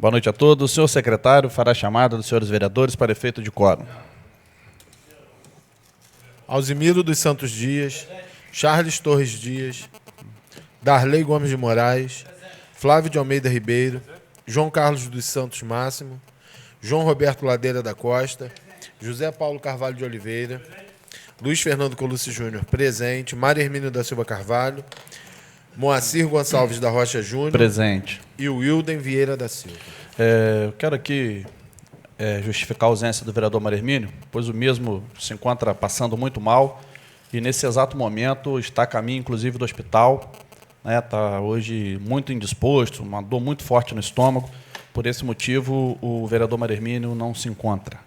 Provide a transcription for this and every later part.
Boa noite a todos. O senhor secretário fará a chamada dos senhores vereadores para efeito de quórum. Alzimiro dos Santos Dias, Charles Torres Dias, Darley Gomes de Moraes, Flávio de Almeida Ribeiro, João Carlos dos Santos Máximo, João Roberto Ladeira da Costa, José Paulo Carvalho de Oliveira, Luiz Fernando Colucci Júnior, presente, Mário Hermínio da Silva Carvalho, Moacir Gonçalves da Rocha Júnior, presente, e o Wilden Vieira da Silva. Eu quero aqui justificar a ausência do vereador Mário Hermínio, pois o mesmo se encontra passando muito mal e nesse exato momento está a caminho, inclusive, do hospital. Está hoje muito indisposto, uma dor muito forte no estômago. Por esse motivo, o vereador Mário Hermínio não se encontra.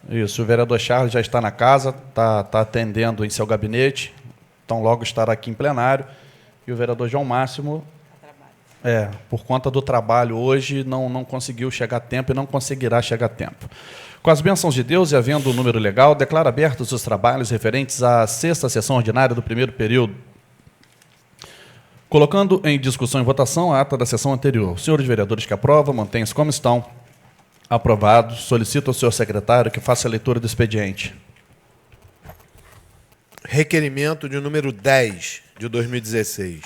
Isso, o vereador Charles já está na casa, está atendendo em seu gabinete, então logo estará aqui em plenário. E o vereador João Máximo, por conta do trabalho hoje, não conseguiu chegar a tempo e não conseguirá chegar a tempo. Com as bênçãos de Deus e havendo o número legal, declaro abertos os trabalhos referentes à 6ª sessão ordinária do primeiro período. Colocando em discussão e votação a ata da sessão anterior. Senhores vereadores que aprovam, mantenham-se como estão. Aprovados. Solicito ao senhor secretário que faça a leitura do expediente. Requerimento de número 10 de 2016.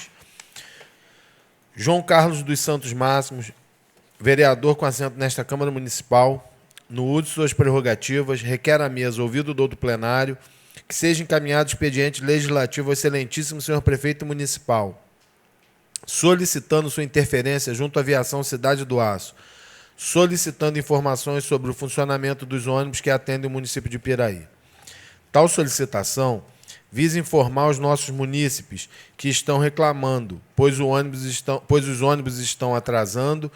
João Carlos dos Santos Máximos, vereador com assento nesta Câmara Municipal, no uso de suas prerrogativas, requer à mesa, ouvido do plenário, que seja encaminhado expediente legislativo ao excelentíssimo senhor prefeito municipal, solicitando sua interferência junto à Aviação Cidade do Aço, solicitando informações sobre o funcionamento dos ônibus que atendem o município de Piraí. Tal solicitação visa informar os nossos munícipes que estão reclamando, pois os ônibus estão atrasando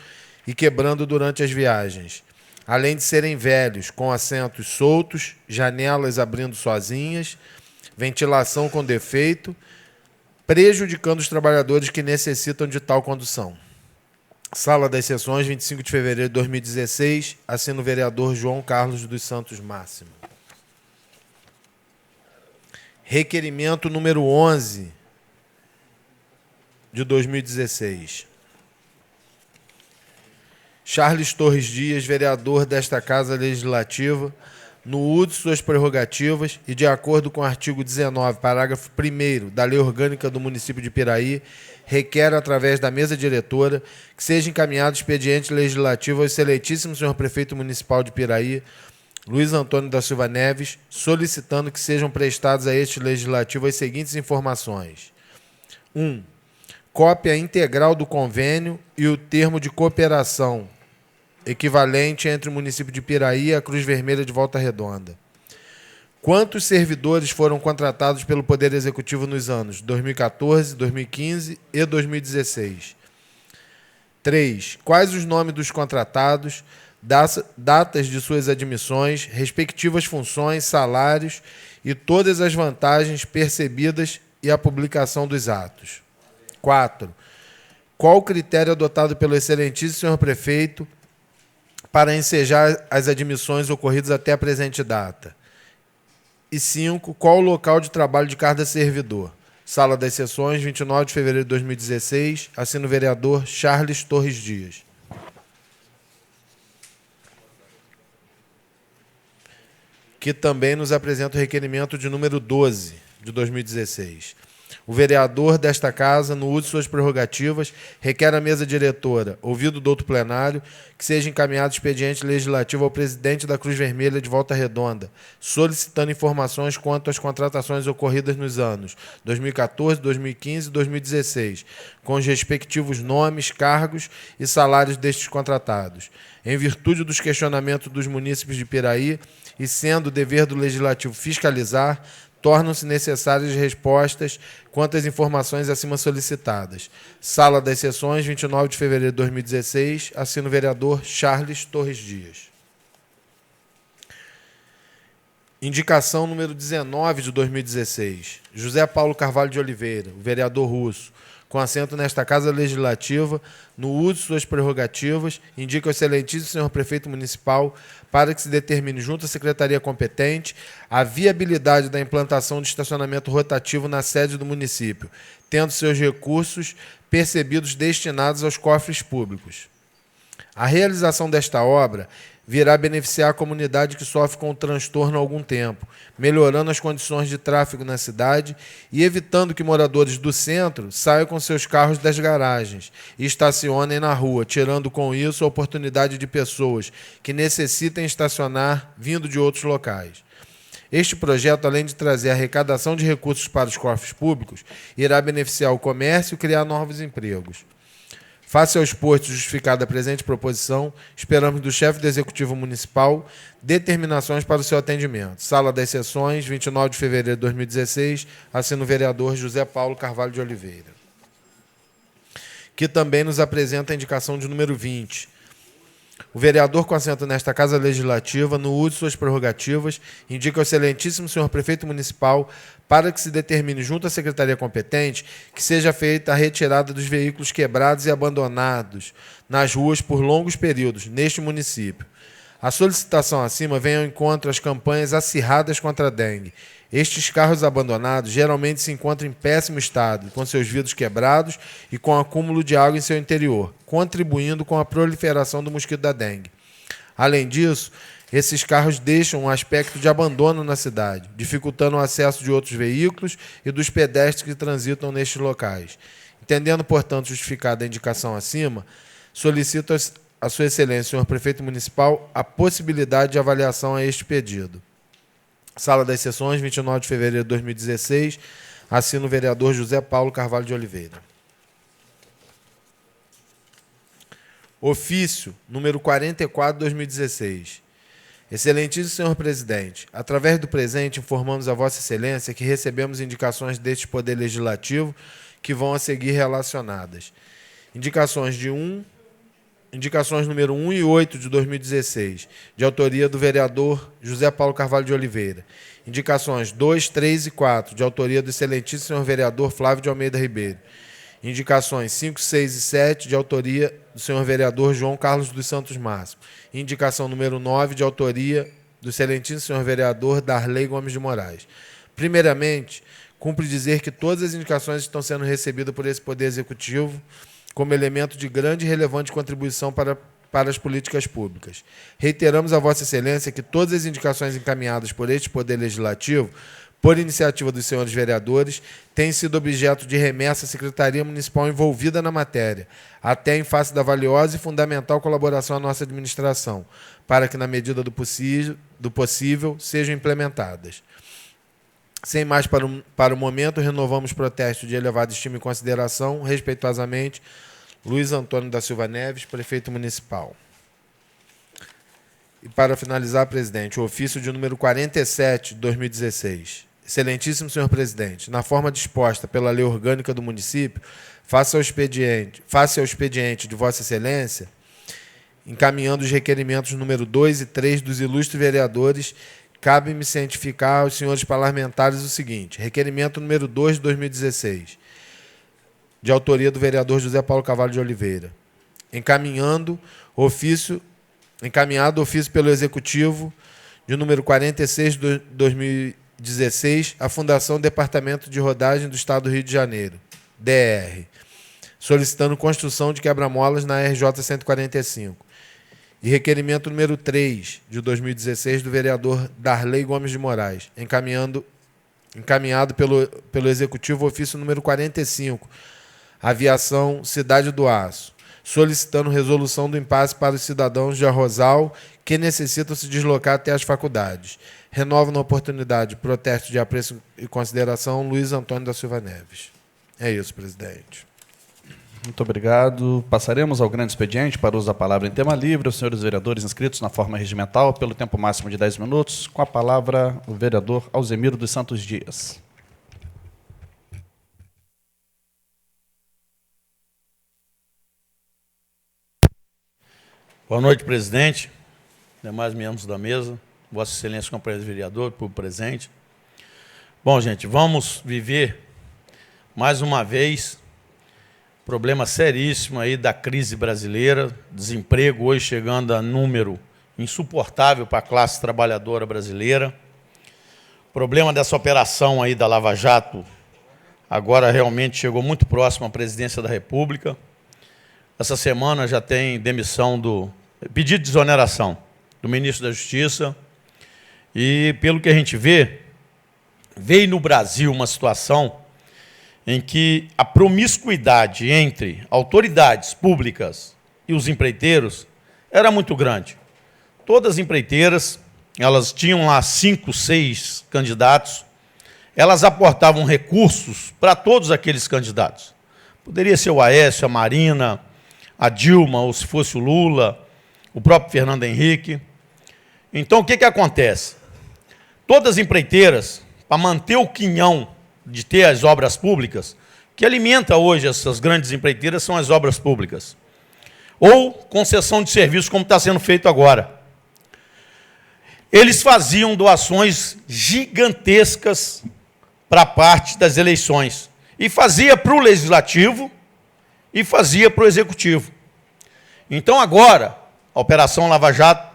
e quebrando durante as viagens, além de serem velhos, com assentos soltos, janelas abrindo sozinhas, ventilação com defeito, prejudicando os trabalhadores que necessitam de tal condução. Sala das Sessões, 25 de fevereiro de 2016, assina o vereador João Carlos dos Santos Máximo. Requerimento número 11 de 2016. Charles Torres Dias, vereador desta Casa Legislativa, no uso de suas prerrogativas e de acordo com o artigo 19, parágrafo 1º da Lei Orgânica do Município de Piraí, requer, através da mesa diretora, que seja encaminhado expediente legislativo ao excelentíssimo senhor prefeito municipal de Piraí, Luiz Antônio da Silva Neves, solicitando que sejam prestados a este legislativo as seguintes informações. 1. Cópia integral do convênio e o termo de cooperação equivalente entre o município de Piraí e a Cruz Vermelha de Volta Redonda. Quantos servidores foram contratados pelo Poder Executivo nos anos 2014, 2015 e 2016? 3. Quais os nomes dos contratados, datas de suas admissões, respectivas funções, salários e todas as vantagens percebidas e a publicação dos atos? 4. Qual o critério adotado pelo excelentíssimo senhor prefeito para ensejar as admissões ocorridas até a presente data? E 5. Qual o local de trabalho de cada servidor? Sala das Sessões, 29 de fevereiro de 2016, assina o vereador Charles Torres Dias. Que também nos apresenta o requerimento de número 12 de 2016. O vereador desta Casa, no uso de suas prerrogativas, requer à mesa diretora, ouvido do outro plenário, que seja encaminhado expediente legislativo ao presidente da Cruz Vermelha de Volta Redonda, solicitando informações quanto às contratações ocorridas nos anos 2014, 2015 e 2016, com os respectivos nomes, cargos e salários destes contratados. Em virtude dos questionamentos dos munícipes de Piraí, e sendo o dever do Legislativo fiscalizar, tornam-se necessárias respostas quanto às informações acima solicitadas. Sala das Sessões, 29 de fevereiro de 2016, assina o vereador Charles Torres Dias. Indicação número 19 de 2016. José Paulo Carvalho de Oliveira, o vereador Russo, com assento nesta Casa Legislativa, no uso de suas prerrogativas, indica ao excelentíssimo senhor prefeito municipal para que se determine junto à secretaria competente a viabilidade da implantação de estacionamento rotativo na sede do município, tendo seus recursos percebidos destinados aos cofres públicos. A realização desta obra virá beneficiar a comunidade que sofre com o transtorno há algum tempo, melhorando as condições de tráfego na cidade e evitando que moradores do centro saiam com seus carros das garagens e estacionem na rua, tirando com isso a oportunidade de pessoas que necessitem estacionar vindo de outros locais. Este projeto, além de trazer arrecadação de recursos para os cofres públicos, irá beneficiar o comércio e criar novos empregos. Face ao exposto justificada a presente proposição, esperamos do chefe do Executivo Municipal determinações para o seu atendimento. Sala das Sessões, 29 de fevereiro de 2016, assina o vereador José Paulo Carvalho de Oliveira. Que também nos apresenta a indicação de número 20. O vereador com assento nesta Casa Legislativa, no uso de suas prerrogativas, indica ao excelentíssimo senhor prefeito municipal para que se determine junto à secretaria competente que seja feita a retirada dos veículos quebrados e abandonados nas ruas por longos períodos neste município. A solicitação acima vem ao encontro às campanhas acirradas contra a dengue. Estes carros abandonados geralmente se encontram em péssimo estado, com seus vidros quebrados e com acúmulo de água em seu interior, contribuindo com a proliferação do mosquito da dengue. Além disso, esses carros deixam um aspecto de abandono na cidade, dificultando o acesso de outros veículos e dos pedestres que transitam nestes locais. Entendendo, portanto, justificada a indicação acima, solicito a Sua Excelência, senhor Prefeito Municipal, a possibilidade de avaliação a este pedido. Sala das Sessões, 29 de fevereiro de 2016, assina o vereador José Paulo Carvalho de Oliveira. Ofício número 44 de 2016. Excelentíssimo senhor presidente, através do presente informamos a Vossa Excelência que recebemos indicações deste Poder Legislativo que vão a seguir relacionadas. Indicações número 1 e 8 de 2016, de autoria do vereador José Paulo Carvalho de Oliveira. Indicações 2, 3 e 4, de autoria do excelentíssimo senhor vereador Flávio de Almeida Ribeiro. Indicações 5, 6 e 7, de autoria do senhor vereador João Carlos dos Santos Máximo. Indicação número 9, de autoria do excelentíssimo senhor vereador Darley Gomes de Moraes. Primeiramente, cumpre dizer que todas as indicações estão sendo recebidas por esse Poder Executivo como elemento de grande e relevante contribuição para as políticas públicas. Reiteramos a Vossa Excelência que todas as indicações encaminhadas por este Poder Legislativo, por iniciativa dos senhores vereadores, têm sido objeto de remessa à Secretaria Municipal envolvida na matéria, até em face da valiosa e fundamental colaboração à nossa administração, para que, na medida do possível, sejam implementadas. Sem mais para o momento, renovamos protesto de elevada estima e consideração, respeitosamente, Luiz Antônio da Silva Neves, prefeito municipal. E para finalizar, presidente, o ofício de número 47 de 2016. Excelentíssimo senhor presidente, na forma disposta pela lei orgânica do município, face ao expediente de Vossa Excelência, encaminhando os requerimentos número 2 e 3 dos ilustres vereadores, cabe-me cientificar aos senhores parlamentares o seguinte: requerimento número 2 de 2016, de autoria do vereador José Paulo Carvalho de Oliveira, encaminhado ofício pelo Executivo de número 46 de 2016, à Fundação Departamento de Rodagem do Estado do Rio de Janeiro, DR, solicitando construção de quebra-molas na RJ 145. E requerimento número 3, de 2016, do vereador Darley Gomes de Moraes, encaminhado pelo Executivo ofício número 45, Aviação Cidade do Aço, solicitando resolução do impasse para os cidadãos de Arrozal que necessitam se deslocar até as faculdades. Renovo na oportunidade protesto de apreço e consideração, Luiz Antônio da Silva Neves. É isso, presidente. Muito obrigado. Passaremos ao grande expediente para uso da palavra em tema livre. Os senhores vereadores inscritos na forma regimental, pelo tempo máximo de 10 minutos. Com a palavra, o vereador Alzemiro dos Santos Dias. Boa noite, presidente, demais membros da mesa, Vossa Excelência, companheiro vereador, público presente. Bom, gente, vamos viver mais uma vez Problema seríssimo aí da crise brasileira, desemprego hoje chegando a número insuportável para a classe trabalhadora brasileira. Problema dessa operação aí da Lava Jato, agora realmente chegou muito próximo à presidência da República. Essa semana já tem pedido de exoneração do ministro da Justiça. E, pelo que a gente vê, veio no Brasil uma situação em que a promiscuidade entre autoridades públicas e os empreiteiros era muito grande. Todas as empreiteiras, elas tinham lá 5, 6 candidatos, elas aportavam recursos para todos aqueles candidatos. Poderia ser o Aécio, a Marina, a Dilma, ou se fosse o Lula, o próprio Fernando Henrique. Então, o que acontece? Todas as empreiteiras, para manter o quinhão de ter as obras públicas, que alimenta hoje essas grandes empreiteiras são as obras públicas. Ou concessão de serviço, como está sendo feito agora. Eles faziam doações gigantescas para a parte das eleições. E fazia para o Legislativo e fazia para o Executivo. Então, agora, a Operação Lava Jato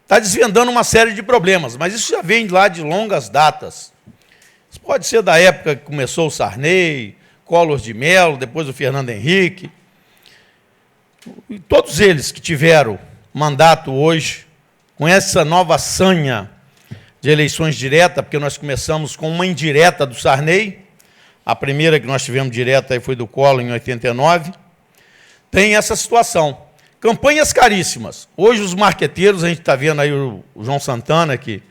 está desvendando uma série de problemas, mas isso já vem lá de longas datas. Isso pode ser da época que começou o Sarney, Collor de Mello, depois o Fernando Henrique. E todos eles que tiveram mandato hoje, com essa nova sanha de eleições diretas, porque nós começamos com uma indireta do Sarney, a primeira que nós tivemos direta aí foi do Collor, em 89, tem essa situação. Campanhas caríssimas. Hoje os marqueteiros, a gente está vendo aí o João Santana, que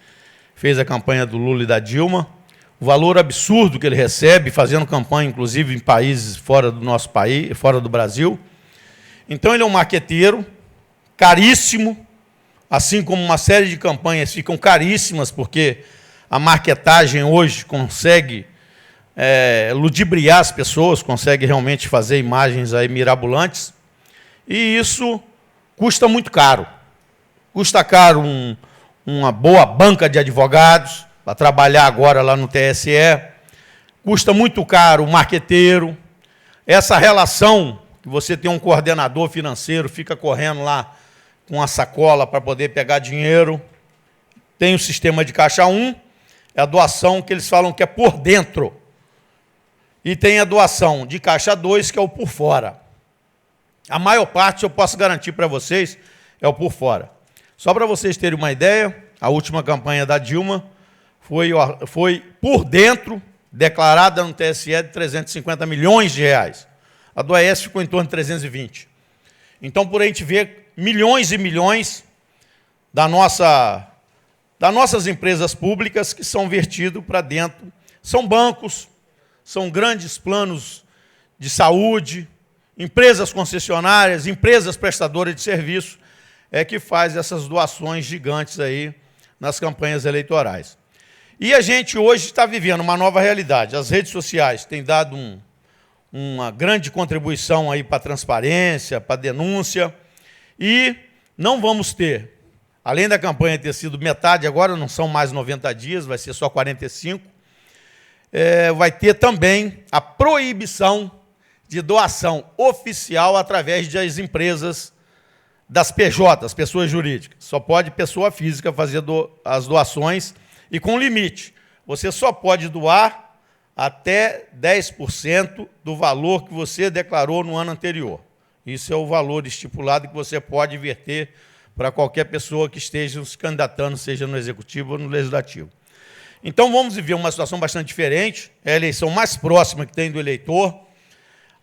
fez a campanha do Lula e da Dilma, o valor absurdo que ele recebe, fazendo campanha, inclusive, em países fora do nosso país, fora do Brasil. Então, ele é um marqueteiro, caríssimo, assim como uma série de campanhas ficam caríssimas, porque a marketagem hoje consegue ludibriar as pessoas, consegue realmente fazer imagens aí mirabolantes, e isso custa muito caro. Custa caro uma boa banca de advogados, para trabalhar agora lá no TSE, custa muito caro o marqueteiro, essa relação que você tem um coordenador financeiro, fica correndo lá com a sacola para poder pegar dinheiro, tem o sistema de caixa 1, é a doação que eles falam que é por dentro, e tem a doação de caixa 2, que é o por fora. A maior parte, eu posso garantir para vocês, é o por fora. Só para vocês terem uma ideia, a última campanha da Dilma foi por dentro, declarada no TSE, de 350 milhões de reais. A do Aécio ficou em torno de 320. Então, por aí a gente vê milhões e milhões das nossas empresas públicas que são vertidos para dentro. São bancos, são grandes planos de saúde, empresas concessionárias, empresas prestadoras de serviço, que faz essas doações gigantes aí nas campanhas eleitorais. E a gente hoje está vivendo uma nova realidade. As redes sociais têm dado uma grande contribuição aí para a transparência, para a denúncia, e não vamos ter, além da campanha ter sido metade, agora não são mais 90 dias, vai ser só 45, vai ter também a proibição de doação oficial através das empresas, das PJs, pessoas jurídicas. Só pode pessoa física fazer as doações, e com limite. Você só pode doar até 10% do valor que você declarou no ano anterior. Isso é o valor estipulado que você pode verter para qualquer pessoa que esteja se candidatando, seja no Executivo ou no Legislativo. Então, vamos viver uma situação bastante diferente, é a eleição mais próxima que tem do eleitor.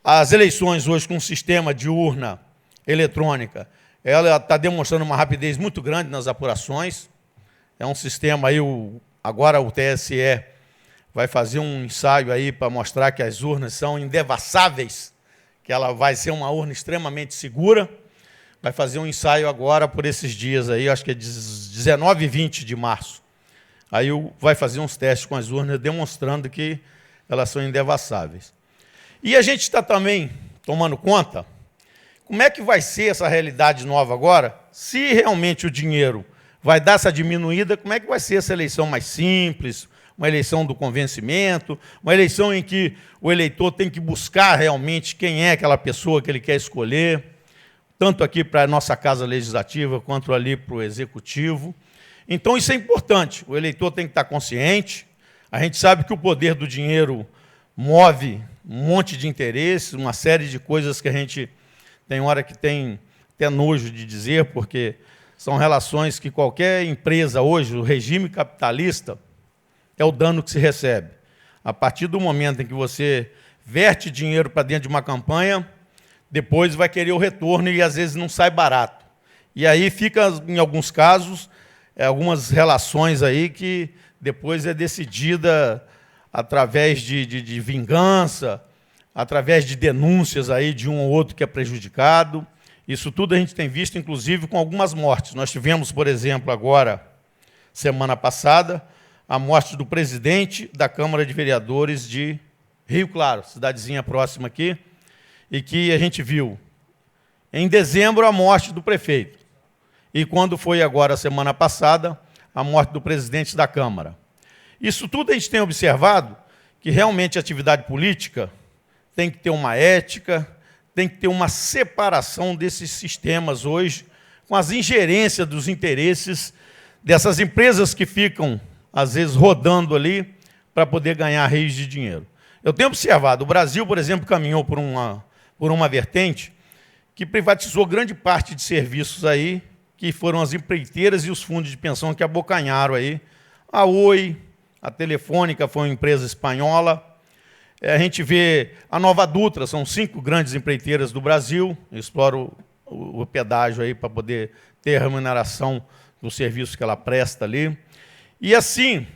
As eleições hoje com um sistema de urna eletrônica, ela está demonstrando uma rapidez muito grande nas apurações. É um sistema aí, agora o TSE vai fazer um ensaio aí para mostrar que as urnas são indevassáveis, que ela vai ser uma urna extremamente segura. Vai fazer um ensaio agora por esses dias aí, acho que é 19 e 20 de março. Aí vai fazer uns testes com as urnas, demonstrando que elas são indevassáveis. E a gente está também tomando conta, como é que vai ser essa realidade nova agora, se realmente o dinheiro vai dar essa diminuída, como é que vai ser essa eleição mais simples, uma eleição do convencimento, uma eleição em que o eleitor tem que buscar realmente quem é aquela pessoa que ele quer escolher, tanto aqui para a nossa Casa Legislativa, quanto ali para o Executivo. Então, isso é importante, o eleitor tem que estar consciente. A gente sabe que o poder do dinheiro move um monte de interesses, uma série de coisas que a gente tem hora que tem até nojo de dizer, porque são relações que qualquer empresa hoje, o regime capitalista, é o dano que se recebe. A partir do momento em que você verte dinheiro para dentro de uma campanha, depois vai querer o retorno e às vezes não sai barato. E aí fica, em alguns casos, algumas relações aí que depois é decidida através de vingança, através de denúncias aí de um ou outro que é prejudicado. Isso tudo a gente tem visto, inclusive, com algumas mortes. Nós tivemos, por exemplo, agora, semana passada, a morte do presidente da Câmara de Vereadores de Rio Claro, cidadezinha próxima aqui, e que a gente viu, em dezembro, a morte do prefeito. E quando foi agora, semana passada, a morte do presidente da Câmara. Isso tudo a gente tem observado que realmente a atividade política tem que ter uma ética, tem que ter uma separação desses sistemas hoje, com as ingerências dos interesses dessas empresas que ficam, às vezes, rodando ali para poder ganhar rios de dinheiro. Eu tenho observado, o Brasil, por exemplo, caminhou por uma vertente que privatizou grande parte de serviços aí, que foram as empreiteiras e os fundos de pensão que abocanharam aí. A Oi, a Telefônica foi uma empresa espanhola. A gente vê a Nova Dutra, são 5 grandes empreiteiras do Brasil, exploram o pedágio aí para poder ter a remuneração do serviço que ela presta ali. E assim,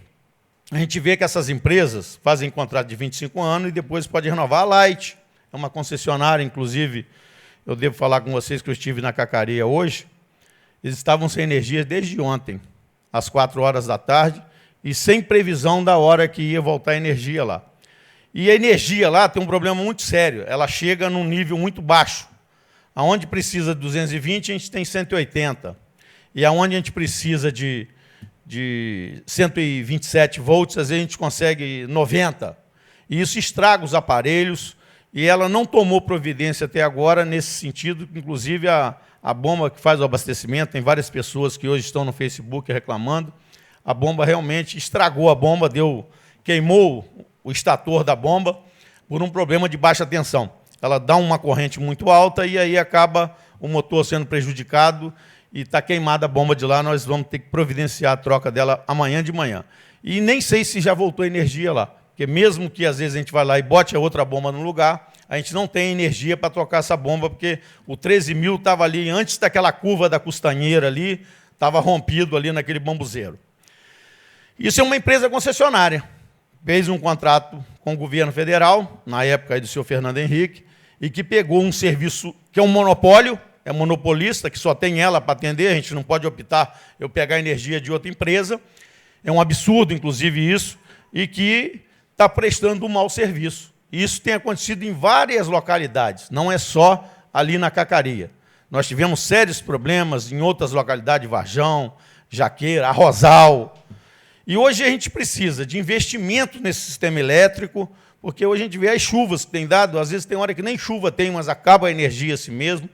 a gente vê que essas empresas fazem contrato de 25 anos e depois pode renovar. A Light é uma concessionária, inclusive, eu devo falar com vocês que eu estive na Cacareia hoje, eles estavam sem energia desde ontem, às 4 horas da tarde, e sem previsão da hora que ia voltar a energia lá. E a energia lá tem um problema muito sério, ela chega num nível muito baixo. Aonde precisa de 220, a gente tem 180. E aonde a gente precisa de 127 volts, às vezes a gente consegue 90. E isso estraga os aparelhos, e ela não tomou providência até agora nesse sentido, inclusive a bomba que faz o abastecimento, tem várias pessoas que hoje estão no Facebook reclamando, a bomba realmente estragou a bomba, queimou o estator da bomba por um problema de baixa tensão. Ela dá uma corrente muito alta e aí acaba o motor sendo prejudicado e está queimada a bomba de lá, nós vamos ter que providenciar a troca dela amanhã de manhã. E nem sei se já voltou a energia lá, porque mesmo que às vezes a gente vai lá e bote a outra bomba no lugar, a gente não tem energia para trocar essa bomba, porque o 13.000 estava ali, antes daquela curva da Custanheira ali, estava rompido ali naquele bambuzeiro. Isso é uma empresa concessionária. Fez um contrato com o governo federal, na época aí do senhor Fernando Henrique, e que pegou um serviço que é um monopólio, é monopolista, que só tem ela para atender, a gente não pode optar eu pegar energia de outra empresa, é um absurdo, inclusive, isso, e que está prestando um mau serviço. E isso tem acontecido em várias localidades, não é só ali na Cacareia. Nós tivemos sérios problemas em outras localidades, Varjão, Jaqueira, Arrozal. E hoje a gente precisa de investimento nesse sistema elétrico, porque hoje a gente vê as chuvas que tem dado, às vezes tem hora que nem chuva tem, mas acaba a energia assim mesmo,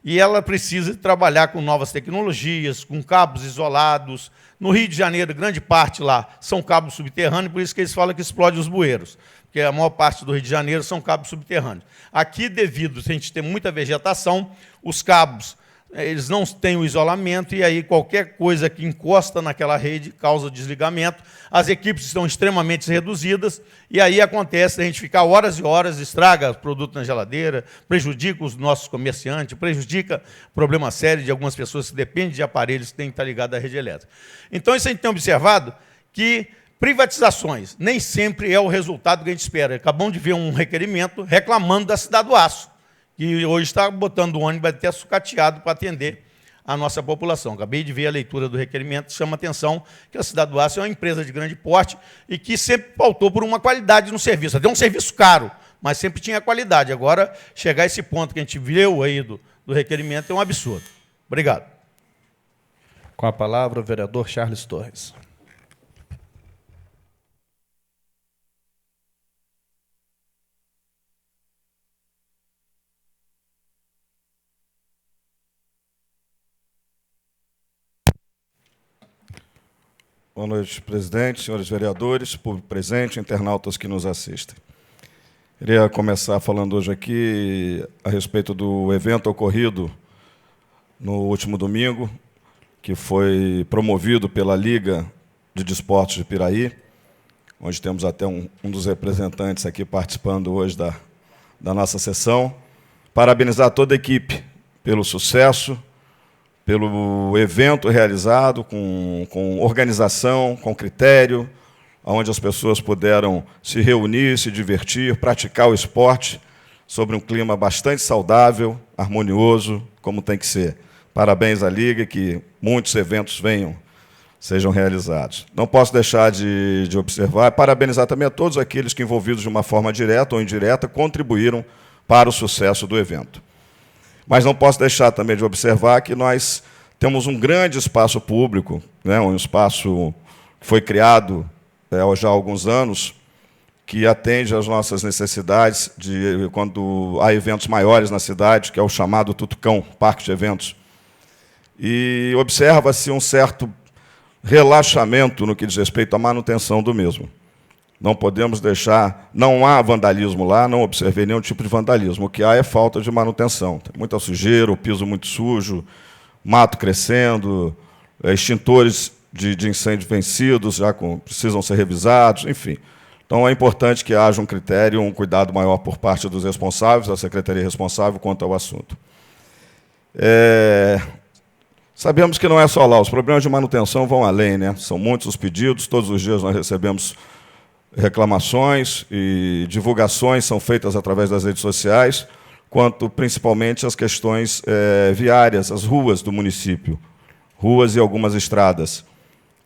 e ela precisa trabalhar com novas tecnologias, com cabos isolados. No Rio de Janeiro, grande parte lá são cabos subterrâneos, por isso que eles falam que explode os bueiros, porque a maior parte do Rio de Janeiro são cabos subterrâneos. Aqui, devido a gente ter muita vegetação, os cabos eles não têm o isolamento, e aí qualquer coisa que encosta naquela rede causa desligamento. As equipes estão extremamente reduzidas, e aí acontece a gente ficar horas e horas, estraga o produto na geladeira, prejudica os nossos comerciantes, prejudica problema sério de algumas pessoas que dependem de aparelhos que têm que estar ligados à rede elétrica. Então, isso a gente tem observado que privatizações nem sempre é o resultado que a gente espera. Acabamos de ver um requerimento reclamando da Cidade do Aço, que hoje está botando o ônibus até sucateado para atender a nossa população. Acabei de ver a leitura do requerimento, chama atenção que a Cidade do Aço é uma empresa de grande porte e que sempre pautou por uma qualidade no serviço. Até um serviço caro, mas sempre tinha qualidade. Agora, chegar a esse ponto que a gente viu aí do requerimento é um absurdo. Obrigado. Com a palavra, o vereador Charles Torres. Boa noite, presidente, senhores vereadores, público presente, internautas que nos assistem. Queria começar falando hoje aqui a respeito do evento ocorrido no último domingo, que foi promovido pela Liga de Desportos de Piraí, onde temos até um dos representantes aqui participando hoje da nossa sessão. Parabenizar toda a equipe pelo sucesso, pelo evento realizado com organização, com critério, onde as pessoas puderam se reunir, se divertir, praticar o esporte sobre um clima bastante saudável, harmonioso, como tem que ser. Parabéns à Liga e que muitos eventos sejam realizados. Não posso deixar de observar, parabenizar também a todos aqueles que, envolvidos de uma forma direta ou indireta, contribuíram para o sucesso do evento. Mas não posso deixar também de observar que nós temos um grande espaço público, né, um espaço que foi criado já há alguns anos, que atende às nossas necessidades quando há eventos maiores na cidade, que é o chamado Tutucão, Parque de Eventos. E observa-se um certo relaxamento no que diz respeito à manutenção do mesmo. Não podemos deixar, não há vandalismo lá, não observei nenhum tipo de vandalismo. O que há é falta de manutenção. Tem muita sujeira, o piso muito sujo, mato crescendo, extintores de incêndio vencidos já precisam ser revisados, enfim. Então é importante que haja um critério, um cuidado maior por parte dos responsáveis, da secretaria responsável quanto ao assunto. Sabemos que não é só lá, os problemas de manutenção vão além, né? São muitos os pedidos, todos os dias nós recebemos reclamações e divulgações são feitas através das redes sociais, quanto principalmente às questões viárias, as ruas do município, ruas e algumas estradas,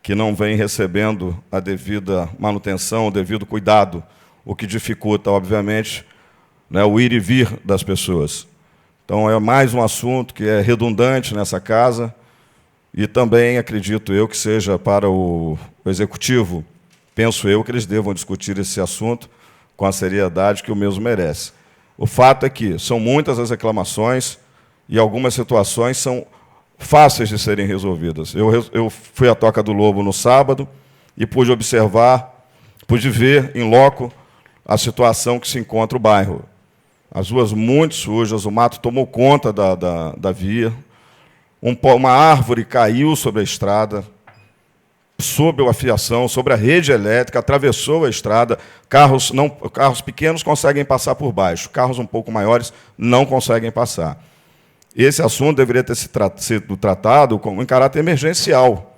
que não vêm recebendo a devida manutenção, o devido cuidado, o que dificulta, obviamente, né, o ir e vir das pessoas. Então, é mais um assunto que é redundante nessa casa e também acredito eu que seja para o Executivo. Penso eu que eles devam discutir esse assunto com a seriedade que o mesmo merece. O fato é que são muitas as reclamações e algumas situações são fáceis de serem resolvidas. Eu fui à Toca do Lobo no sábado e pude observar, pude ver em loco a situação que se encontra o bairro. As ruas muito sujas, o mato tomou conta da via, uma árvore caiu sobre a estrada, sob a fiação, sobre a rede elétrica, atravessou a estrada, carros pequenos conseguem passar por baixo, carros um pouco maiores não conseguem passar. Esse assunto deveria ter sido tratado em caráter emergencial.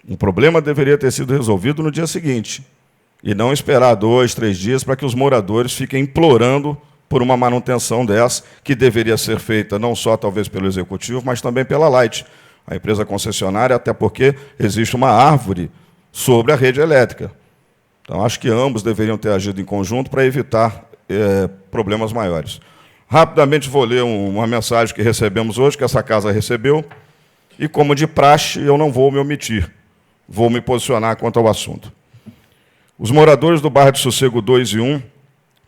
O problema deveria ter sido resolvido no dia seguinte, e não esperar 2, 3 dias para que os moradores fiquem implorando por uma manutenção dessa, que deveria ser feita não só, talvez, pelo Executivo, mas também pela Light, a empresa concessionária, até porque existe uma árvore sobre a rede elétrica. Então, acho que ambos deveriam ter agido em conjunto para evitar problemas maiores. Rapidamente vou ler uma mensagem que recebemos hoje, que essa casa recebeu, e, como de praxe, eu não vou me omitir, vou me posicionar quanto ao assunto. Os moradores do bairro de Sossego 2 e 1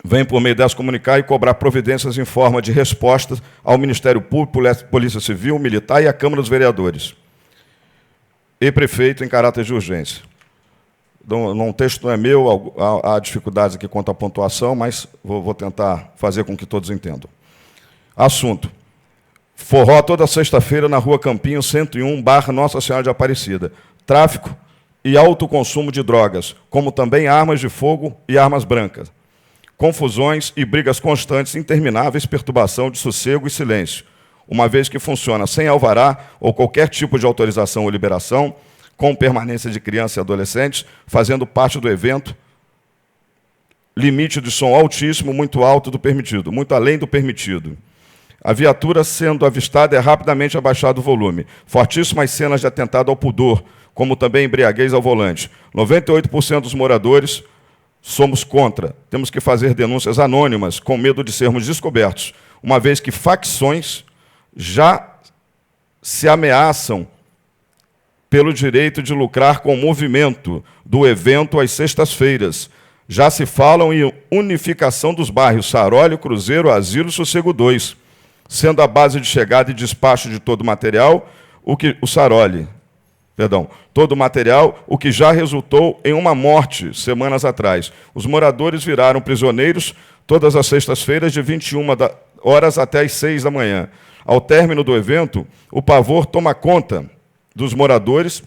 vêm, por meio dessa, comunicar e cobrar providências em forma de respostas ao Ministério Público, Polícia Civil, Militar e à Câmara dos Vereadores. E prefeito em caráter de urgência. O texto não é meu, há dificuldades aqui quanto à pontuação, mas vou tentar fazer com que todos entendam. Assunto. Forró toda sexta-feira na Rua Campinho, 101, / Nossa Senhora de Aparecida. Tráfico e alto consumo de drogas, como também armas de fogo e armas brancas. Confusões e brigas constantes, intermináveis, perturbação de sossego e silêncio, uma vez que funciona sem alvará ou qualquer tipo de autorização ou liberação, com permanência de crianças e adolescentes, fazendo parte do evento, limite de som altíssimo, muito alto do permitido, muito além do permitido. A viatura, sendo avistada, é rapidamente abaixado o volume. Fortíssimas cenas de atentado ao pudor, como também embriaguez ao volante. 98% dos moradores somos contra. Temos que fazer denúncias anônimas, com medo de sermos descobertos, uma vez que facções já se ameaçam pelo direito de lucrar com o movimento do evento às sextas-feiras. Já se falam em unificação dos bairros Saroli, Cruzeiro, Asilo e Sossego 2, sendo a base de chegada e despacho de todo o material o Saroli. todo o material, o que já resultou em uma morte semanas atrás. Os moradores viraram prisioneiros todas as sextas-feiras, de 21 horas até as 6 da manhã. Ao término do evento, o pavor toma conta dos moradores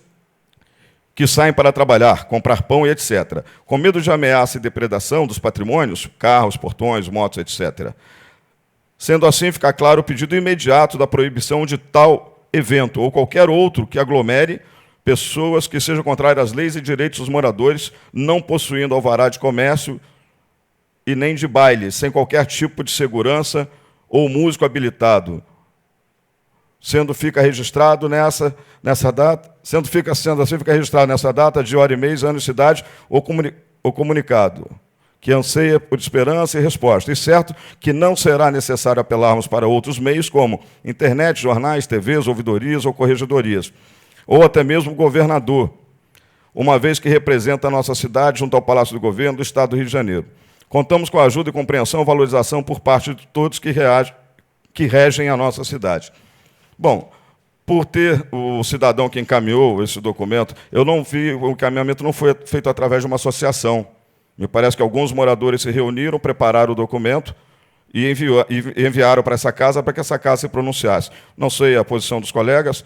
que saem para trabalhar, comprar pão e etc., com medo de ameaça e depredação dos patrimônios, carros, portões, motos, etc. Sendo assim, fica claro o pedido imediato da proibição de tal evento ou qualquer outro que aglomere pessoas que sejam contrárias às leis e direitos dos moradores, não possuindo alvará de comércio e nem de baile, sem qualquer tipo de segurança ou músico habilitado. Fica registrado nessa data, fica registrado nessa data de hora e mês, ano e cidade, o comunicado, que anseia por esperança e resposta. E certo que não será necessário apelarmos para outros meios, como internet, jornais, TVs, ouvidorias ou corregedorias, ou até mesmo o governador, uma vez que representa a nossa cidade junto ao Palácio do Governo do Estado do Rio de Janeiro. Contamos com a ajuda e compreensão e valorização por parte de todos que regem a nossa cidade. Bom, por ter o cidadão que encaminhou esse documento, eu não vi, o encaminhamento não foi feito através de uma associação. Me parece que alguns moradores se reuniram, prepararam o documento e enviaram para essa casa, para que essa casa se pronunciasse. Não sei a posição dos colegas,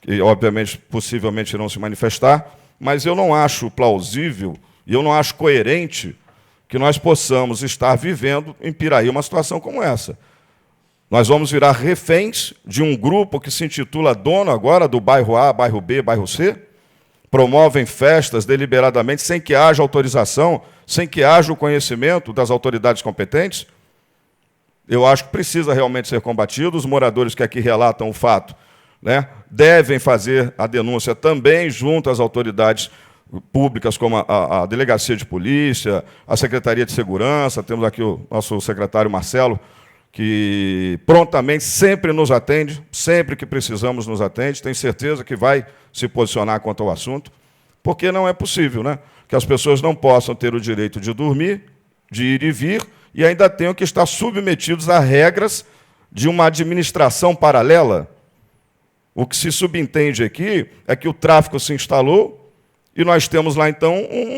que, obviamente, possivelmente irão se manifestar, mas eu não acho plausível e eu não acho coerente que nós possamos estar vivendo em Piraí uma situação como essa. Nós vamos virar reféns de um grupo que se intitula dono agora do bairro A, bairro B, bairro C, promovem festas deliberadamente, sem que haja autorização, sem que haja o conhecimento das autoridades competentes. Eu acho que precisa realmente ser combatido. Os moradores que aqui relatam o fato, né, devem fazer a denúncia também junto às autoridades públicas, como a Delegacia de Polícia, a Secretaria de Segurança. Temos aqui o nosso secretário Marcelo, que prontamente sempre nos atende, sempre que precisamos nos atende, tenho certeza que vai se posicionar quanto ao assunto, porque não é possível, né, que as pessoas não possam ter o direito de dormir, de ir e vir, e ainda tenham que estar submetidos a regras de uma administração paralela. O que se subentende aqui é que o tráfico se instalou e nós temos lá, então,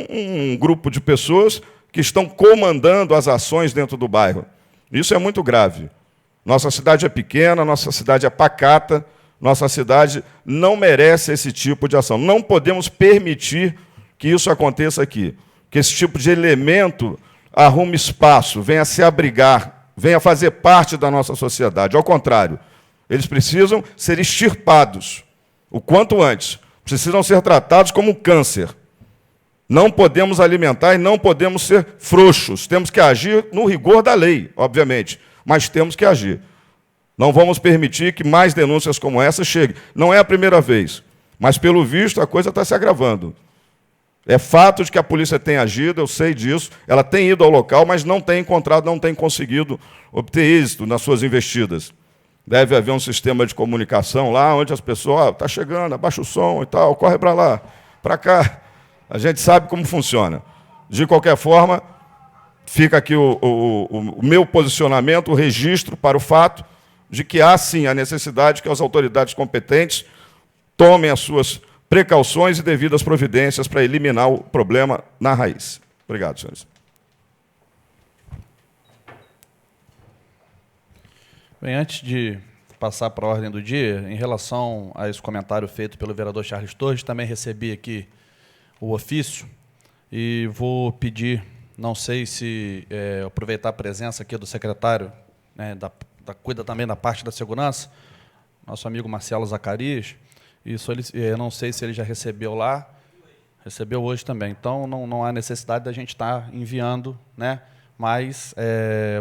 um grupo de pessoas que estão comandando as ações dentro do bairro. Isso é muito grave. Nossa cidade é pequena, nossa cidade é pacata, nossa cidade não merece esse tipo de ação. Não podemos permitir que isso aconteça aqui, que esse tipo de elemento arrume espaço, venha se abrigar, venha fazer parte da nossa sociedade. Ao contrário, eles precisam ser extirpados o quanto antes. Precisam ser tratados como um câncer. Não podemos alimentar e não podemos ser frouxos. Temos que agir no rigor da lei, obviamente, mas temos que agir. Não vamos permitir que mais denúncias como essa cheguem. Não é a primeira vez, mas, pelo visto, a coisa está se agravando. É fato de que a polícia tem agido, eu sei disso, ela tem ido ao local, mas não tem encontrado, não tem conseguido obter êxito nas suas investidas. Deve haver um sistema de comunicação lá, onde as pessoas, está chegando, abaixa o som e tal, corre para lá, para cá. A gente sabe como funciona. De qualquer forma, fica aqui o meu posicionamento, o registro para o fato de que há, sim, a necessidade que as autoridades competentes tomem as suas precauções e devidas providências para eliminar o problema na raiz. Obrigado, senhores. Bem, antes de passar para a ordem do dia, em relação a esse comentário feito pelo vereador Charles Torres, também recebi aqui o ofício e vou pedir, não sei se aproveitar a presença aqui do secretário, né, cuida também da parte da segurança, nosso amigo Marcelo Zacarias, não sei se ele já recebeu lá, recebeu hoje também, então não há necessidade da gente estar enviando, né, mas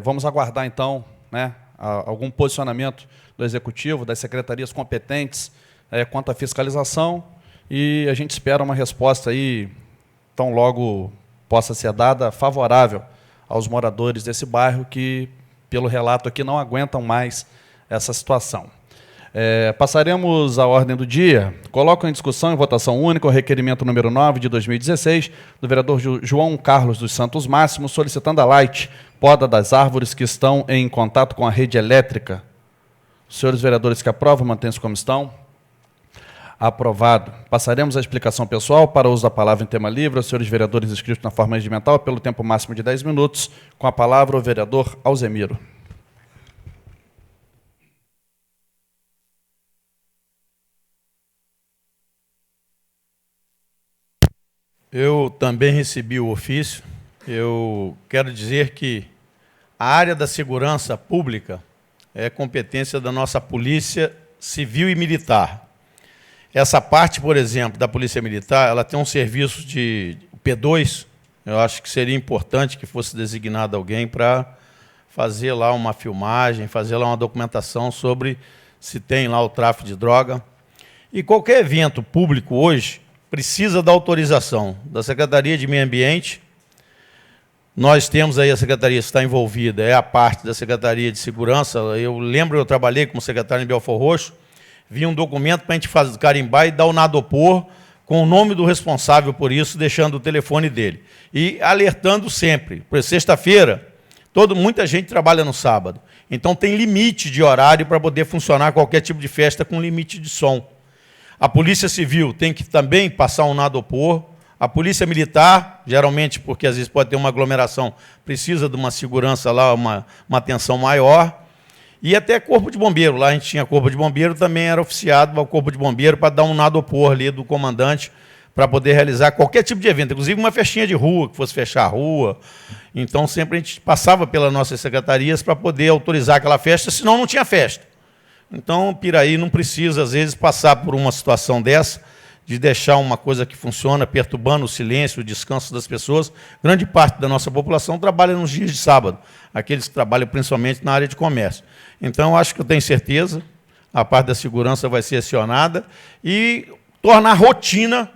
vamos aguardar então, né, algum posicionamento do Executivo, das secretarias competentes quanto à fiscalização, e a gente espera uma resposta aí, tão logo possa ser dada, favorável aos moradores desse bairro que, pelo relato aqui, não aguentam mais essa situação. Passaremos à ordem do dia. Coloco em discussão e votação única o requerimento número 9 de 2016 do vereador João Carlos dos Santos Máximo, solicitando a Light poda das árvores que estão em contato com a rede elétrica. Os senhores vereadores que aprovam, mantêm-se como estão. Aprovado. Passaremos à explicação pessoal para o uso da palavra em tema livre aos senhores vereadores inscritos na forma regimental pelo tempo máximo de 10 minutos. Com a palavra, o vereador Alzemiro. Eu também recebi o ofício. Eu quero dizer que a área da segurança pública é competência da nossa Polícia Civil e Militar. Essa parte, por exemplo, da Polícia Militar, ela tem um serviço de P2, eu acho que seria importante que fosse designado alguém para fazer lá uma filmagem, fazer lá uma documentação sobre se tem lá o tráfico de droga. E qualquer evento público hoje precisa da autorização da Secretaria de Meio Ambiente. Nós temos aí a secretaria que está envolvida, é a parte da Secretaria de Segurança. Eu lembro, eu trabalhei como secretário em Belfor Roxo, vi um documento para a gente fazer carimbar e dar o nadopor com o nome do responsável por isso, deixando o telefone dele. E alertando sempre, por sexta-feira, muita gente trabalha no sábado, então tem limite de horário para poder funcionar qualquer tipo de festa com limite de som. A Polícia Civil tem que também passar um nadopor. A Polícia Militar, geralmente, porque às vezes pode ter uma aglomeração, precisa de uma segurança lá, uma atenção maior. E até Corpo de Bombeiro. Lá a gente tinha Corpo de Bombeiro, também era oficiado ao Corpo de Bombeiro para dar um nadopor ali do comandante para poder realizar qualquer tipo de evento, inclusive uma festinha de rua, que fosse fechar a rua. Então, sempre a gente passava pelas nossas secretarias para poder autorizar aquela festa, senão não tinha festa. Então, Piraí não precisa, às vezes, passar por uma situação dessa, de deixar uma coisa que funciona, perturbando o silêncio, o descanso das pessoas. Grande parte da nossa população trabalha nos dias de sábado, aqueles que trabalham principalmente na área de comércio. Então, acho que eu tenho certeza, a parte da segurança vai ser acionada e tornar rotina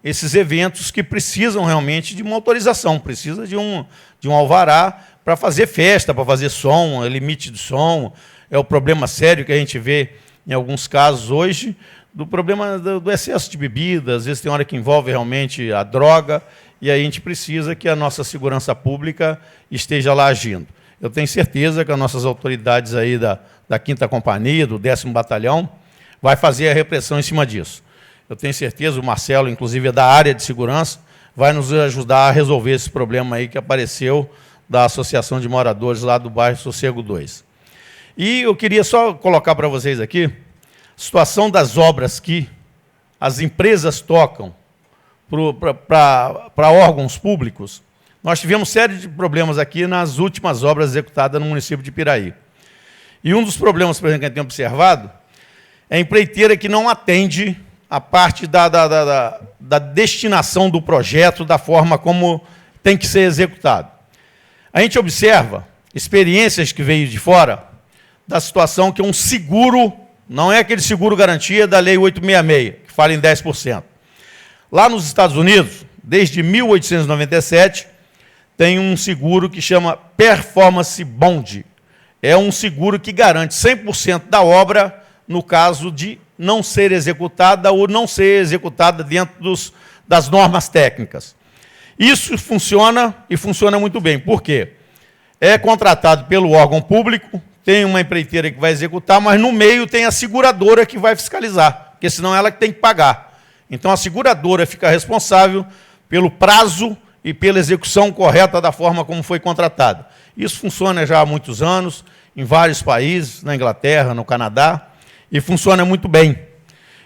esses eventos que precisam realmente de uma autorização, precisa de um alvará para fazer festa, para fazer som, limite de som. É o problema sério que a gente vê em alguns casos hoje, do problema do excesso de bebida, às vezes tem hora que envolve realmente a droga, e aí a gente precisa que a nossa segurança pública esteja lá agindo. Eu tenho certeza que as nossas autoridades aí da 5ª Companhia, do 10º Batalhão, vai fazer a repressão em cima disso. Eu tenho certeza, o Marcelo, inclusive, é da área de segurança, vai nos ajudar a resolver esse problema aí que apareceu da Associação de Moradores lá do bairro Sossego 2. E eu queria só colocar para vocês aqui a situação das obras que as empresas tocam para órgãos públicos. Nós tivemos série de problemas aqui nas últimas obras executadas no município de Piraí. E um dos problemas, por exemplo, que a gente tem observado é a empreiteira que não atende a parte da destinação do projeto, da forma como tem que ser executado. A gente observa experiências que veio de fora, da situação que um seguro, não é aquele seguro garantia da Lei 866, que fala em 10%. Lá nos Estados Unidos, desde 1897, tem um seguro que chama Performance Bond. É um seguro que garante 100% da obra no caso de não ser executada ou não ser executada dentro das normas técnicas. Isso funciona e funciona muito bem. Por quê? É contratado pelo órgão público, tem uma empreiteira que vai executar, mas no meio tem a seguradora que vai fiscalizar, porque senão ela que tem que pagar. Então a seguradora fica responsável pelo prazo e pela execução correta da forma como foi contratada. Isso funciona já há muitos anos, em vários países, na Inglaterra, no Canadá, e funciona muito bem.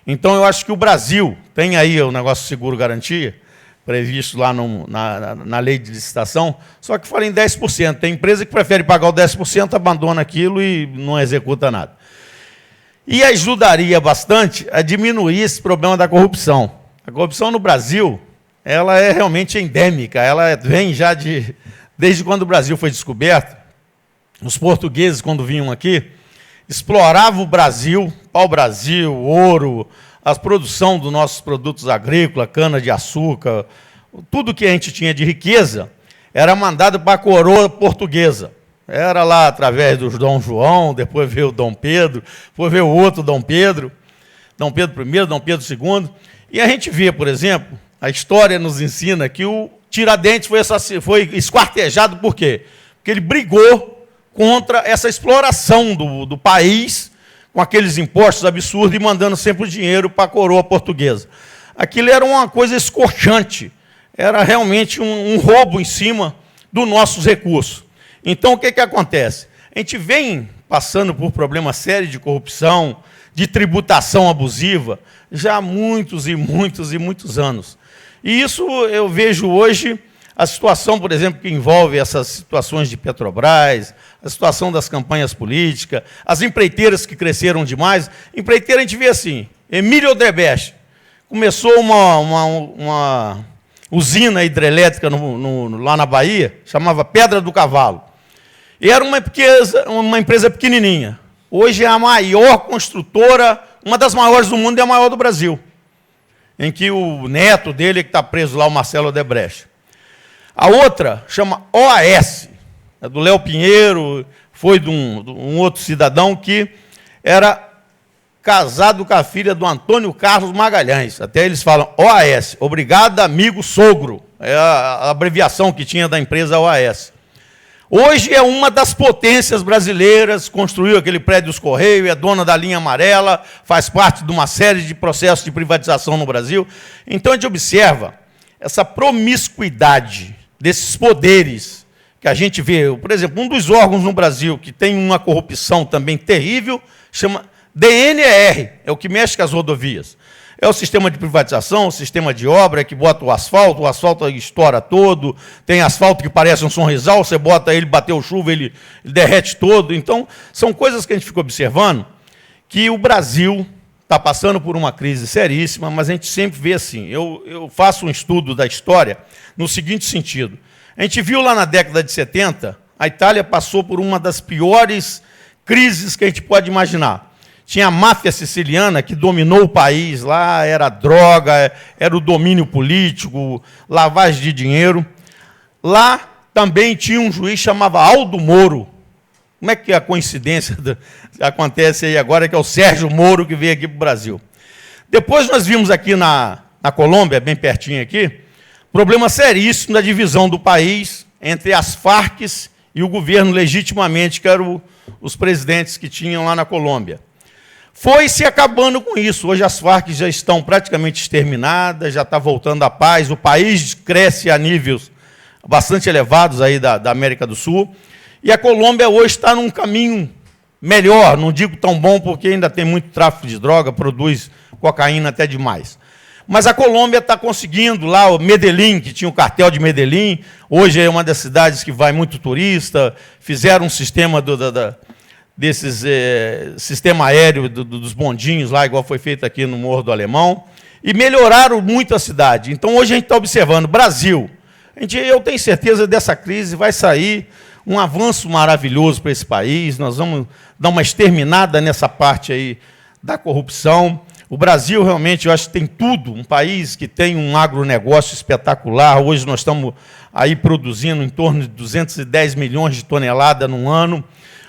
Então eu acho que o Brasil tem aí o negócio de seguro-garantia, previsto lá na lei de licitação, só que fala em 10%. Tem empresa que prefere pagar o 10%, abandona aquilo e não executa nada. E ajudaria bastante a diminuir esse problema da corrupção. A corrupção no Brasil, ela é realmente endêmica, ela vem já desde quando o Brasil foi descoberto. Os portugueses, quando vinham aqui, exploravam o Brasil, pau-brasil, ouro, a produção dos nossos produtos agrícolas, cana-de-açúcar, tudo que a gente tinha de riqueza, era mandado para a coroa portuguesa. Era lá através do Dom João, depois veio o Dom Pedro, depois veio o outro Dom Pedro I, Dom Pedro II. E a gente vê, por exemplo, a história nos ensina que o Tiradentes foi esquartejado por quê? Porque ele brigou contra essa exploração do país com aqueles impostos absurdos e mandando sempre o dinheiro para a coroa portuguesa. Aquilo era uma coisa escorchante, era realmente um roubo em cima dos nossos recursos. Então, o que acontece? A gente vem passando por problemas sérios de corrupção, de tributação abusiva, já há muitos e muitos e muitos anos. E isso eu vejo hoje, a situação, por exemplo, que envolve essas situações de Petrobras, a situação das campanhas políticas, as empreiteiras que cresceram demais. Empreiteira a gente vê assim, Emílio Odebrecht, começou uma usina hidrelétrica lá na Bahia, chamava Pedra do Cavalo. E era uma empresa pequenininha. Hoje é a maior construtora, uma das maiores do mundo e a maior do Brasil, em que o neto dele, que está preso lá, o Marcelo Odebrecht. A outra chama OAS, é do Léo Pinheiro, foi de um outro cidadão que era casado com a filha do Antônio Carlos Magalhães. Até eles falam OAS, Obrigado Amigo Sogro, é a abreviação que tinha da empresa OAS. Hoje é uma das potências brasileiras, construiu aquele prédio dos Correios, é dona da linha amarela, faz parte de uma série de processos de privatização no Brasil. Então a gente observa essa promiscuidade desses poderes que a gente vê. Por exemplo, um dos órgãos no Brasil que tem uma corrupção também terrível, chama DNR, é o que mexe com as rodovias. É o sistema de privatização, o sistema de obra que bota o asfalto estoura todo, tem asfalto que parece um sonrisal, você bota ele, bateu chuva, ele derrete todo. Então, são coisas que a gente fica observando, que o Brasil está passando por uma crise seríssima, mas a gente sempre vê assim. Eu faço um estudo da história no seguinte sentido. A gente viu lá na década de 70, a Itália passou por uma das piores crises que a gente pode imaginar. Tinha a máfia siciliana que dominou o país, lá era droga, era o domínio político, lavagem de dinheiro. Lá também tinha um juiz chamado Aldo Moro. Como é que a coincidência acontece aí agora, que é o Sérgio Moro que veio aqui para o Brasil. Depois nós vimos aqui na Colômbia, bem pertinho aqui, problema seríssimo da divisão do país entre as Farc e o governo legitimamente, que eram os presidentes que tinham lá na Colômbia. Foi se acabando com isso. Hoje as Farc já estão praticamente exterminadas, já está voltando a paz, o país cresce a níveis bastante elevados aí da América do Sul, e a Colômbia hoje está num caminho melhor, não digo tão bom, porque ainda tem muito tráfico de droga, produz cocaína até demais. Mas a Colômbia está conseguindo, lá o Medellín, que tinha o cartel de Medellín, hoje é uma das cidades que vai muito turista, fizeram um sistema sistema aéreo dos bondinhos lá, igual foi feito aqui no Morro do Alemão, e melhoraram muito a cidade. Então, hoje a gente está observando, Brasil, eu tenho certeza dessa crise vai sair um avanço maravilhoso para esse país, nós vamos dar uma exterminada nessa parte aí da corrupção. O Brasil, realmente, eu acho que tem tudo, um país que tem um agronegócio espetacular. Hoje nós estamos aí produzindo em torno de 210 milhões de toneladas no ano.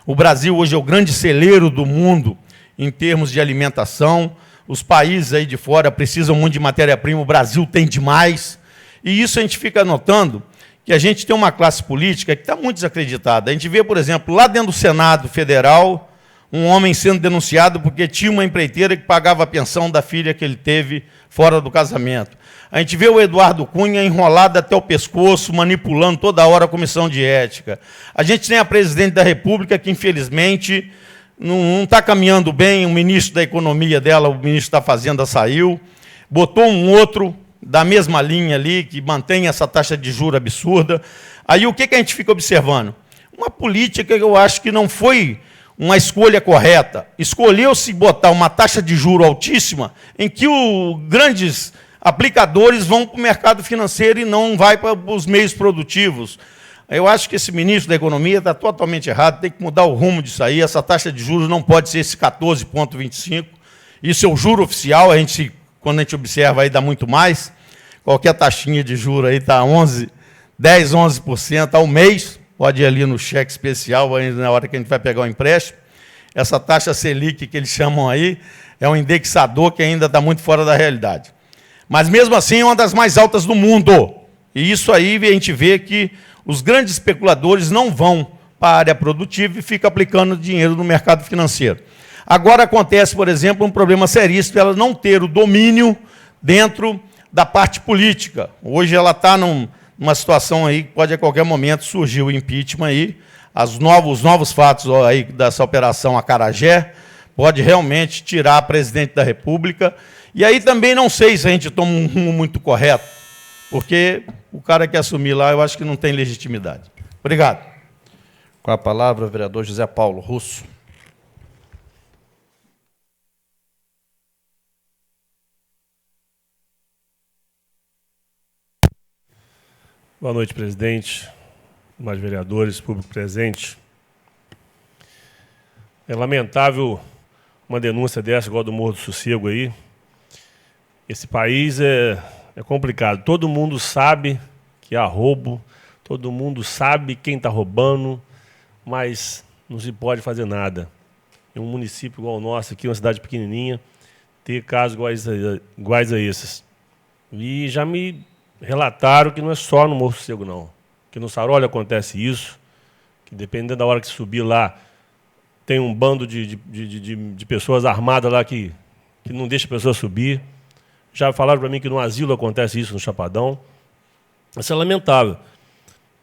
O Brasil hoje é o grande celeiro do mundo em termos de alimentação. Os países aí de fora precisam muito de matéria-prima, o Brasil tem demais. E isso a gente fica notando que a gente tem uma classe política que está muito desacreditada. A gente vê, por exemplo, lá dentro do Senado Federal, um homem sendo denunciado porque tinha uma empreiteira que pagava a pensão da filha que ele teve fora do casamento. A gente vê o Eduardo Cunha enrolado até o pescoço, manipulando toda hora a comissão de ética. A gente tem a presidente da República que, infelizmente, não está caminhando bem. O ministro da Economia dela, o ministro da Fazenda, saiu. Botou um outro da mesma linha ali, que mantém essa taxa de juros absurda. Aí o que a gente fica observando? Uma política que eu acho que não foi uma escolha correta. Escolheu-se botar uma taxa de juros altíssima em que os grandes aplicadores vão para o mercado financeiro e não vai para os meios produtivos. Eu acho que esse ministro da Economia está totalmente errado, tem que mudar o rumo disso aí. Essa taxa de juros não pode ser esse 14,25. Isso é o juro oficial, quando a gente observa aí dá muito mais. Qualquer taxinha de juros aí está 10, 11% ao mês. Pode ir ali no cheque especial, aí na hora que a gente vai pegar o empréstimo. Essa taxa Selic que eles chamam aí é um indexador que ainda está muito fora da realidade. Mas, mesmo assim, é uma das mais altas do mundo. E isso aí a gente vê que os grandes especuladores não vão para a área produtiva e ficam aplicando dinheiro no mercado financeiro. Agora acontece, por exemplo, um problema seríssimo, ela não ter o domínio dentro da parte política. Hoje ela está numa situação aí que pode a qualquer momento surgir o impeachment aí, os novos fatos aí dessa operação Acarajé, pode realmente tirar a presidente da República. E aí também não sei se a gente toma um rumo muito correto, porque o cara que assumir lá, eu acho que não tem legitimidade. Obrigado. Com a palavra, o vereador José Paulo Russo. Boa noite, presidente, mais vereadores, público presente. É lamentável uma denúncia dessa, igual do Morro do Sossego aí. Esse país é complicado. Todo mundo sabe que há roubo, todo mundo sabe quem está roubando, mas não se pode fazer nada. Em um município igual o nosso, aqui, uma cidade pequenininha, ter casos iguais a esses. E já me relataram que não é só no Morro do Sossego, não. Que no Sarolho acontece isso, que dependendo da hora que subir lá, tem um bando de pessoas armadas lá que não deixa a pessoa subir. Já falaram para mim que no asilo acontece isso, no Chapadão. Isso é lamentável.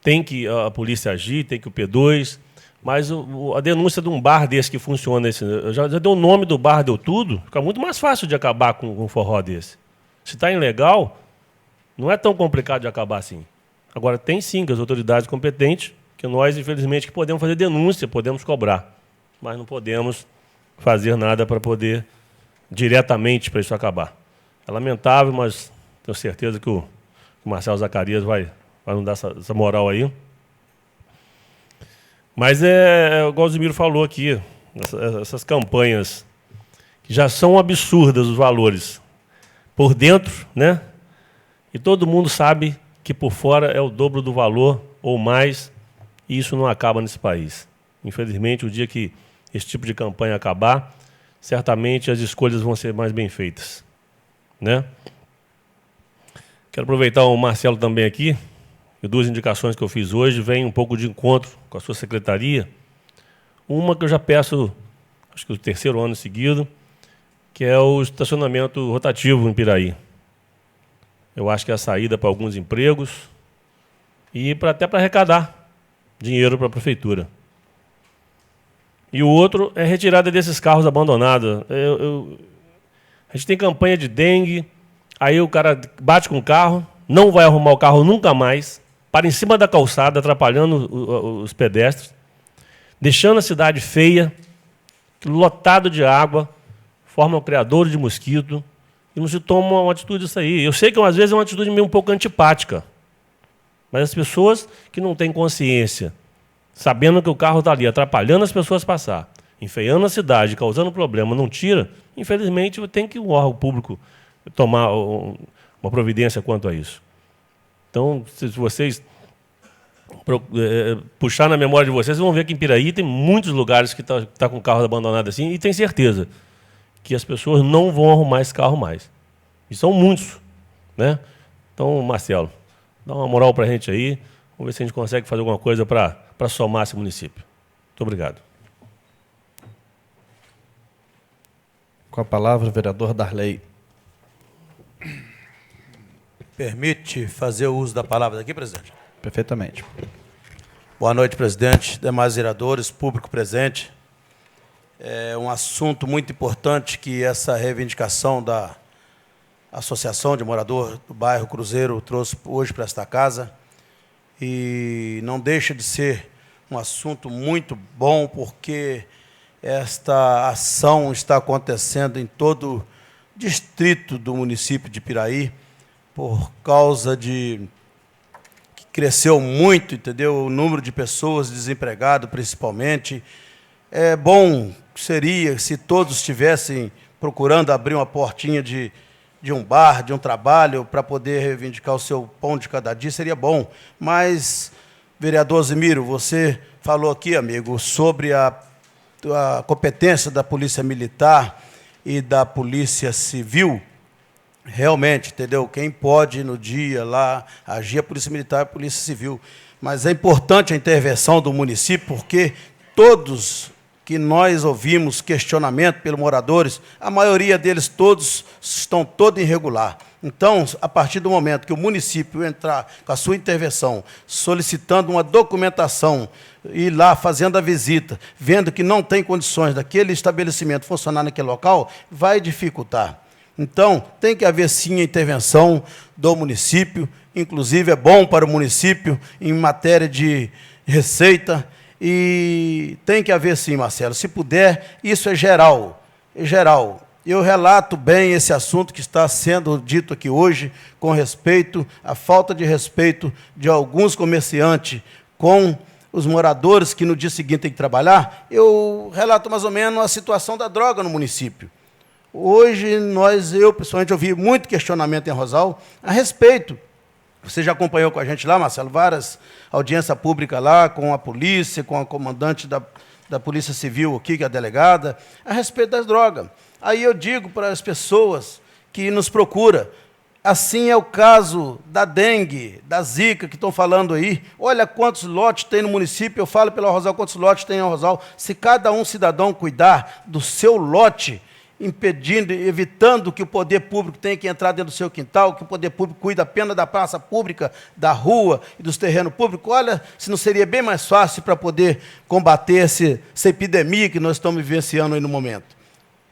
Tem que a polícia agir, tem que o P2, mas a denúncia de um bar desse que funciona, já deu o nome do bar, deu tudo, fica muito mais fácil de acabar com um forró desse. Se está ilegal, não é tão complicado de acabar assim. Agora, tem sim que as autoridades competentes, que nós, infelizmente, que podemos fazer denúncia, podemos cobrar, mas não podemos fazer nada para poder, diretamente, para isso acabar. É lamentável, mas tenho certeza que o Marcelo Zacarias vai nos dar essa moral aí. Mas igual o Zimiro falou aqui, essas campanhas, que já são absurdas os valores, por dentro, né? E todo mundo sabe que por fora é o dobro do valor ou mais, e isso não acaba nesse país. Infelizmente, o dia que esse tipo de campanha acabar, certamente as escolhas vão ser mais bem feitas, né? Quero aproveitar o Marcelo também aqui, e duas indicações que eu fiz hoje vêm um pouco de encontro com a sua secretaria. Uma que eu já peço, acho que o 3º ano seguido, que é o estacionamento rotativo em Piraí. Eu acho que é a saída para alguns empregos e até para arrecadar dinheiro para a prefeitura. E o outro é a retirada desses carros abandonados. A gente tem campanha de dengue, aí o cara bate com o carro, não vai arrumar o carro nunca mais, para em cima da calçada, atrapalhando os pedestres, deixando a cidade feia, lotado de água, forma um criador de mosquito, e não se toma uma atitude disso aí. Eu sei que às vezes é uma atitude meio um pouco antipática, mas as pessoas que não têm consciência, sabendo que o carro está ali atrapalhando as pessoas passar, enfeiando a cidade, causando problema, não tira, infelizmente tem que o órgão público tomar uma providência quanto a isso. Então, se vocês puxar na memória de vocês vão ver que em Piraí tem muitos lugares que tá com carro abandonado assim, e tem certeza que as pessoas não vão arrumar esse carro mais. E são muitos, né? Então, Marcelo, dá uma moral para a gente aí, vamos ver se a gente consegue fazer alguma coisa para somar esse município. Muito obrigado. Com a palavra, o vereador Darley. Permite fazer o uso da palavra aqui, presidente? Perfeitamente. Boa noite, presidente, demais vereadores, público presente. É um assunto muito importante que essa reivindicação da Associação de Morador do Bairro Cruzeiro trouxe hoje para esta casa. E não deixa de ser um assunto muito bom, porque esta ação está acontecendo em todo o distrito do município de Piraí, por causa de que cresceu muito, entendeu? O número de pessoas desempregadas, principalmente. É bom, seria, se todos estivessem procurando abrir uma portinha de um bar, de um trabalho, para poder reivindicar o seu pão de cada dia, seria bom. Mas, vereador Zimiro, você falou aqui, amigo, sobre a competência da Polícia Militar e da Polícia Civil. Realmente, entendeu? Quem pode no dia lá agir é a Polícia Militar e a Polícia Civil. Mas é importante a intervenção do município, porque todos que nós ouvimos questionamento pelos moradores, a maioria deles todos estão todo irregular. Então, a partir do momento que o município entrar com a sua intervenção, solicitando uma documentação, ir lá fazendo a visita, vendo que não tem condições daquele estabelecimento funcionar naquele local, vai dificultar. Então, tem que haver, sim, a intervenção do município, inclusive é bom para o município em matéria de receita, e tem que haver, sim, Marcelo, se puder, isso é geral, é geral. Eu relato bem esse assunto que está sendo dito aqui hoje, com respeito à falta de respeito de alguns comerciantes com os moradores que no dia seguinte têm que trabalhar. Eu relato mais ou menos a situação da droga no município. Hoje, eu pessoalmente ouvi muito questionamento em Rosal a respeito. Você já acompanhou com a gente lá, Marcelo, várias audiências públicas lá, com a polícia, com a comandante da Polícia Civil aqui, que é a delegada, a respeito das drogas. Aí eu digo para as pessoas que nos procuram, assim é o caso da dengue, da zika, que estão falando aí. Olha quantos lotes tem no município, eu falo pela Rosal, quantos lotes tem em Rosal. Se cada um cidadão cuidar do seu lote, impedindo, evitando que o poder público tenha que entrar dentro do seu quintal, que o poder público cuide apenas da praça pública, da rua e dos terrenos públicos, olha, se não seria bem mais fácil para poder combater essa epidemia que nós estamos vivenciando aí no momento.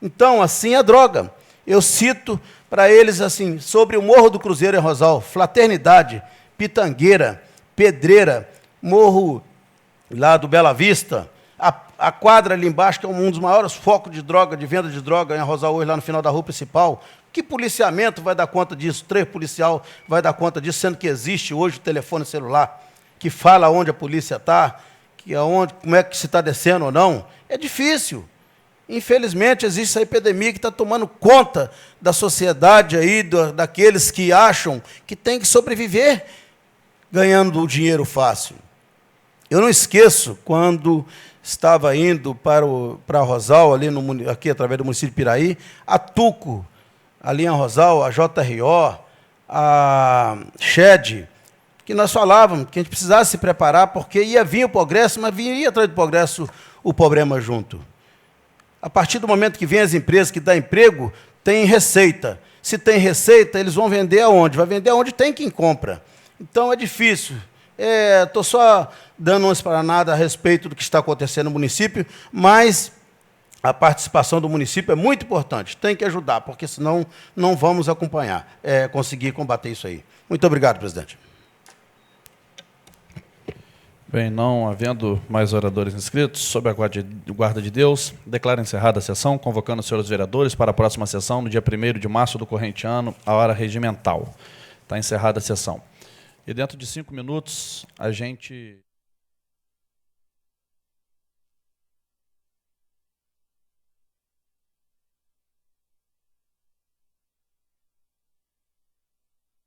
Então, assim é a droga. Eu cito para eles assim, sobre o Morro do Cruzeiro em Rosal, Fraternidade, Pitangueira, Pedreira, Morro lá do Bela Vista, a quadra ali embaixo, que é um dos maiores focos de droga, de venda de droga em Rosal hoje, lá no final da rua principal. Que policiamento vai dar conta disso? 3 policiais vai dar conta disso, sendo que existe hoje o telefone celular, que fala onde a polícia está, como é que se está descendo ou não. É difícil. Infelizmente, existe essa epidemia que está tomando conta da sociedade aí, daqueles que acham que tem que sobreviver ganhando o dinheiro fácil. Eu não esqueço, quando estava indo para Rosal, aqui através do município de Piraí, a Tuco, ali em Rosal, a JRO, a Shed, que nós falávamos que a gente precisava se preparar, porque ia vir o progresso, mas ia atrás do progresso o problema junto. A partir do momento que vem as empresas que dão emprego, tem receita. Se tem receita, eles vão vender aonde? Vai vender aonde tem quem compra. Então, é difícil. Estou só dando uma esplanada a respeito do que está acontecendo no município, mas a participação do município é muito importante. Tem que ajudar, porque senão não vamos conseguir combater isso aí. Muito obrigado, presidente. Bem, não havendo mais oradores inscritos, sob a guarda de Deus, declaro encerrada a sessão, convocando os senhores vereadores para a próxima sessão, no dia 1º de março do corrente ano, a hora regimental. Está encerrada a sessão. E dentro de 5 minutos, a gente...